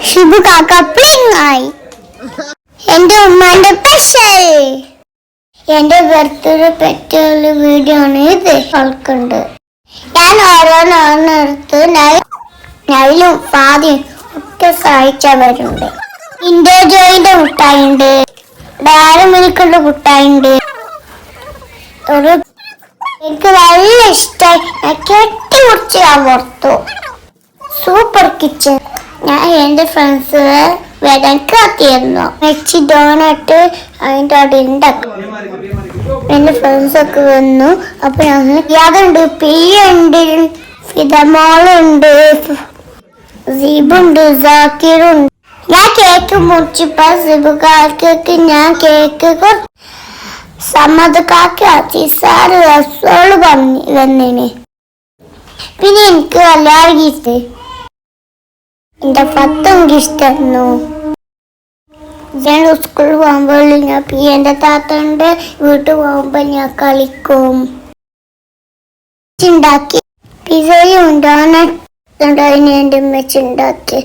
ഷിബു കാക്ക പ്ലിങ്ങായി. എന്റെ ഉമ്മാന്റെ സ്പെഷ്യൽ എന്റെ ബർത്ത്ഡേ പറ്റിയുള്ള വീഡിയോ ആണ് ഇത്. ആൾക്കുണ്ട് ഞാൻ ഓരോന്നോരോന്നെടുത്ത് നൈലും ഫാദിയും ഒക്കെ സഹായിച്ചവരുണ്ട്. India ജോയിന്റെ മുട്ടായിണ്ട്, diary മിൽക്കുള്ള മുട്ടായിണ്ട്. എനിക്ക് നല്ല ഇഷ്ടമായി. ഞാൻ കെട്ടിമുറിച്ച് ഞാൻ പുറത്തു. Super kitchen. ഞാൻ എന്റെ ഫ്രണ്ട്സ് വരാൻ കാത്തിരുന്നു. വെച്ച് ഡോണട്ട് അതിൻ്റെ അവിടെ ഉണ്ടാക്കും. എന്റെ ഫ്രണ്ട്സ് ഒക്കെ വന്നു. അപ്പൊ ഞങ്ങൾ യാതുണ്ട്, പിയുണ്ട്, ഫിദമോളുണ്ട്, സീബുണ്ട്, സാക്കിറുണ്ട്. ഞാൻ കേക്ക് മുറിച്ചപ്പോ സിബുകാർക്ക് ഞാൻ കേക്ക് സമ്മതക്കാർക്ക് അച്ചിസാറ് രസോള് വന്നിന്. പിന്നെ എനിക്ക് വല്ലാതെ ഇഷ്ടം. എന്റെ പത്തും ഇഷ്ടമായിരുന്നു. ഞാൻ സ്കൂളിൽ പോകുമ്പോൾ ഞാൻ എന്റെ താത്തന്റെ വീട്ടിൽ പോകുമ്പോൾ ഞാൻ കളിക്കും. ഉണ്ടാക്കി പിസയും ഡോണറ്റ് എന്റെ ഉമ്മച്ചി ഉണ്ടാക്കി.